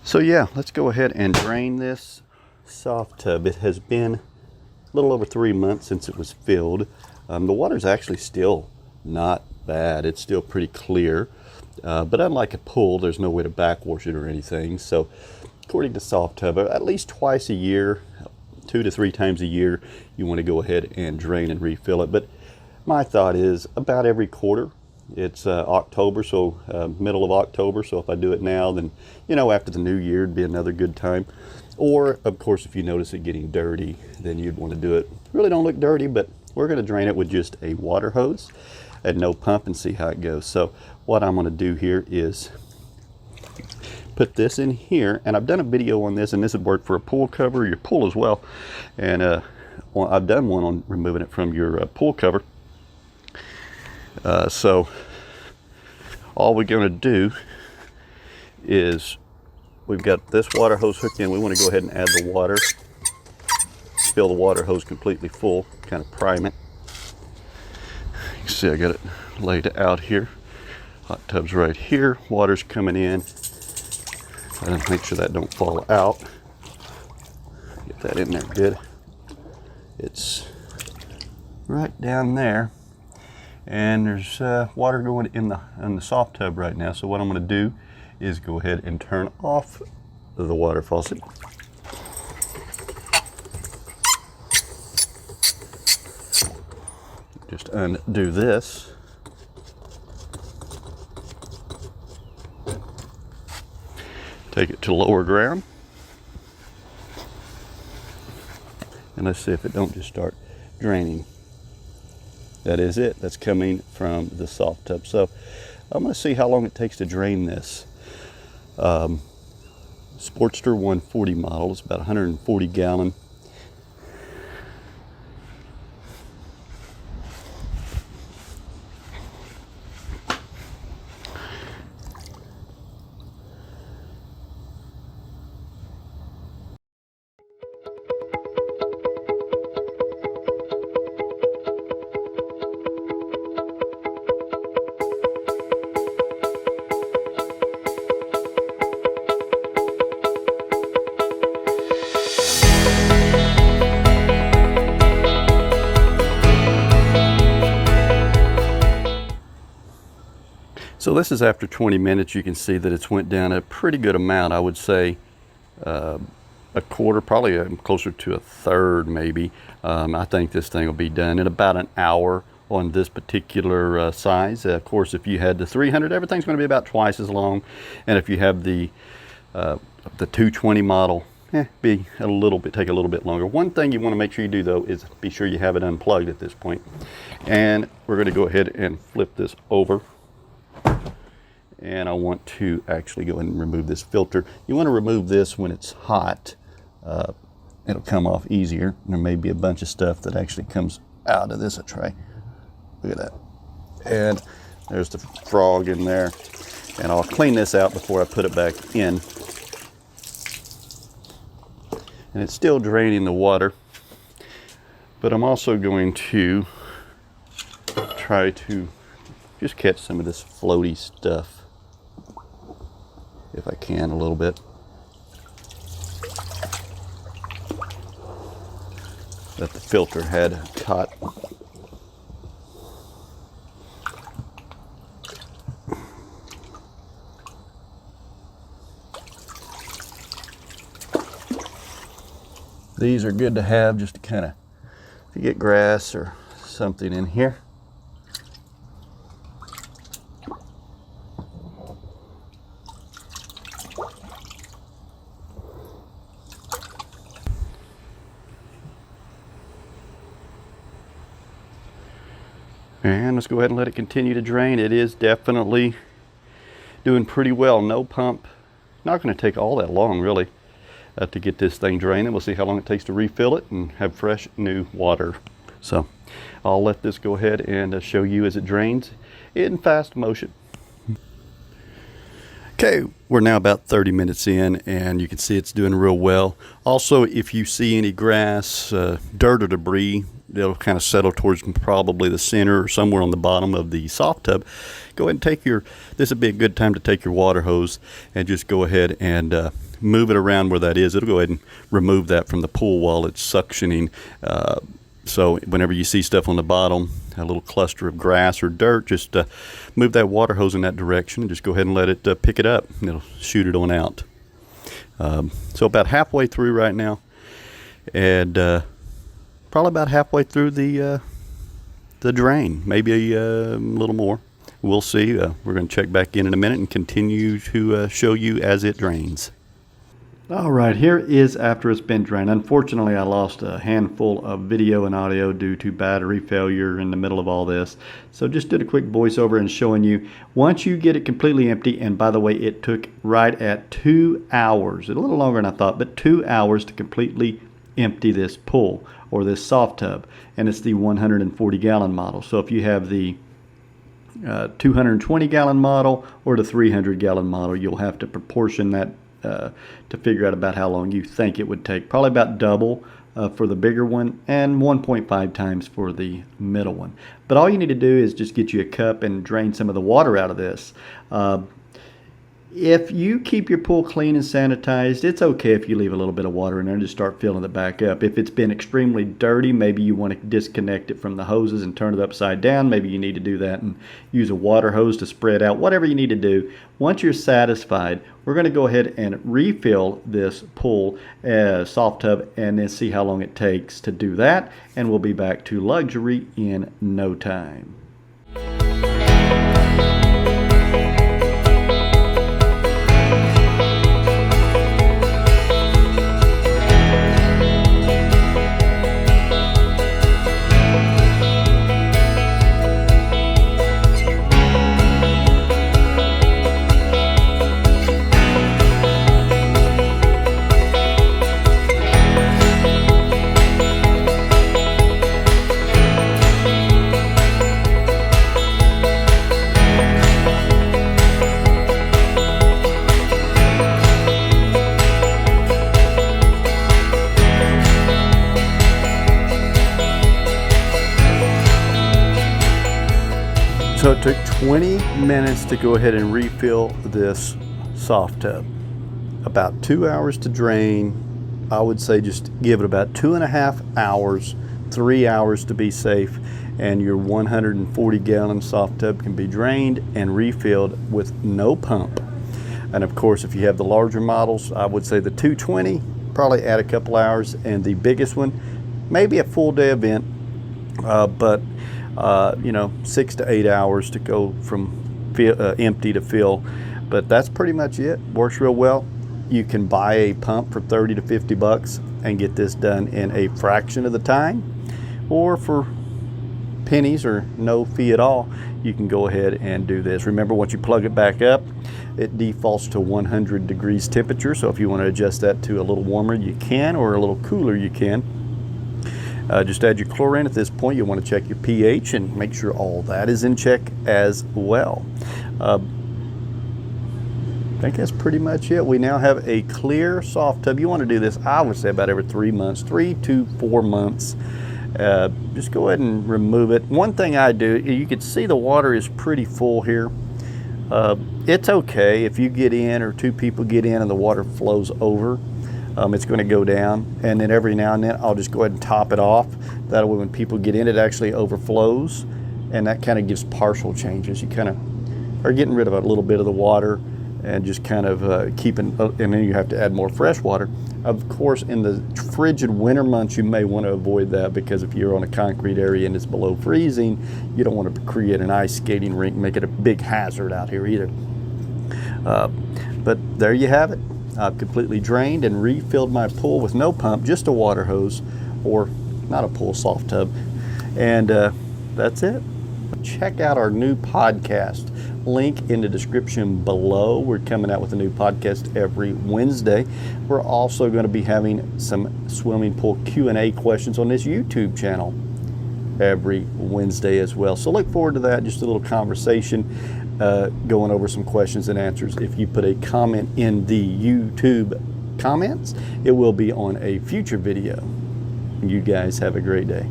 So yeah, let's go ahead and drain this soft tub. It has been a little over 3 months since it was filled. The water's actually still not bad. It's still pretty clear. But unlike a pool, there's no way to backwash it or anything. So according to Softub, at least twice a year, 2 to 3 times a year, you want to go ahead and drain and refill it. But my thought is about every quarter. It's October, so middle of October. So if I do it now, then, after the new year, it'd be another good time. Or, of course, if you notice it getting dirty, then you'd want to do it. Really don't look dirty, but we're going to drain it with just a water hose and no pump and see how it goes. So what I'm going to do here is put this in here, and I've done a video on this, and this would work for a pool cover, your pool as well. And I've done one on removing it from your pool cover. So all we're going to do is, we've got this water hose hooked in. We want to go ahead and add the water, fill the water hose completely full, kind of prime it. You can see I got it laid out here. Hot tub's right here, water's coming in. Make sure that don't fall out. Get that in there good. It's right down there. And there's water going in the soft tub right now. So what I'm going to do is go ahead and turn off the water faucet. Just undo this. Take it to lower ground. And let's see if it don't just start draining. That is it. That's coming from the soft tub. So I'm going to see how long it takes to drain this. Sportster 140 model. It's about 140 gallon. So this is after 20 minutes. You can see that it's went down a pretty good amount. I would say a quarter, probably closer to a third maybe. I think this thing will be done in about an hour on this particular size. Of course, if you had the 300, everything's going to be about twice as long. And if you have the 220 model, take a little bit longer. One thing you want to make sure you do though is be sure you have it unplugged at this point. And we're going to go ahead and flip this over. And I want to actually go ahead and remove this filter. You want to remove this when it's hot. It'll come off easier. There may be a bunch of stuff that actually comes out of this tray. Look at that. And there's the frog in there. And I'll clean this out before I put it back in. And it's still draining the water. But I'm also going to try to just catch some of this floaty stuff, if I can, a little bit. That the filter had caught. These are good to have just to kind of, if you get grass or something in here. And let's go ahead and let it continue to drain. It is definitely doing pretty well. No pump. Not going to take all that long, really, to get this thing draining. We'll see how long it takes to refill it and have fresh new water. So I'll let this go ahead and show you as it drains in fast motion. Okay, we're now about 30 minutes in, and you can see it's doing real well. Also, if you see any grass, dirt or debris, it'll kind of settle towards probably the center or somewhere on the bottom of the soft tub. Go ahead and take your, this would be a good time to take your water hose and just go ahead and move it around where that is, it'll go ahead and remove that from the pool while it's suctioning. So whenever you see stuff on the bottom, a little cluster of grass or dirt, just move that water hose in that direction and just go ahead and let it pick it up, and it'll shoot it on out. So about halfway through right now, and probably about halfway through the drain, maybe a little more. We'll see. We're going to check back in a minute and continue to show you as it drains. All right, here is after it's been drained. Unfortunately, I lost a handful of video and audio due to battery failure in the middle of all this. So just did a quick voiceover and showing you once you get it completely empty, and by the way, it took right at 2 hours, a little longer than I thought, but 2 hours to completely empty this pool or this soft tub. And it's the 140-gallon model. So if you have the 220-gallon model or the 300-gallon model, you'll have to proportion that to figure out about how long you think it would take. Probably about double for the bigger one and 1.5 times for the middle one. But all you need to do is just get you a cup and drain some of the water out of this. If you keep your pool clean and sanitized, it's okay if you leave a little bit of water in there and just start filling it back up. If it's been extremely dirty, maybe you want to disconnect it from the hoses and turn it upside down. Maybe you need to do that and use a water hose to spread out. Whatever you need to do. Once you're satisfied, we're going to go ahead and refill this pool soft tub and then see how long it takes to do that. And we'll be back to luxury in no time. So it took 20 minutes to go ahead and refill this soft tub. About 2 hours to drain. I would say just give it about 2.5 hours, 3 hours to be safe, and your 140-gallon soft tub can be drained and refilled with no pump. And of course, if you have the larger models, I would say the 220, probably add a couple hours, and the biggest one, maybe a full day event, but 6 to 8 hours to go from empty to fill. But that's pretty much it. Works real well. You can buy a pump for 30 to 50 bucks and get this done in a fraction of the time, or for pennies or no fee at all, you can go ahead and do this. Remember, once you plug it back up, it defaults to 100 degrees temperature. So if you want to adjust that to a little warmer, you can, or a little cooler, you can. Just add your chlorine. At this point, you want to check your pH and make sure all that is in check as well. I think that's pretty much it. We now have a clear soft tub. You want to do this, I would say, about every 3 months, 3 to 4 months. Just go ahead and remove it. One thing I do, you can see the water is pretty full here. It's okay if you get in or two people get in and the water flows over. It's going to go down, and then every now and then I'll just go ahead and top it off. That way when people get in, it actually overflows, and that kind of gives partial changes. You kind of are getting rid of a little bit of the water and just kind of keeping, and then you have to add more fresh water. Of course, in the frigid winter months, you may want to avoid that, because if you're on a concrete area and it's below freezing, you don't want to create an ice skating rink, make it a big hazard out here either. But there you have it. I've completely drained and refilled my pool with no pump, just a water hose, or not a pool, soft tub. And that's it. Check out our new podcast. Link in the description below. We're coming out with a new podcast every Wednesday. We're also going to be having some swimming pool Q&A questions on this YouTube channel every Wednesday as well. So look forward to that. Just a little conversation. Going over some questions and answers. If you put a comment in the YouTube comments, it will be on a future video. You guys have a great day.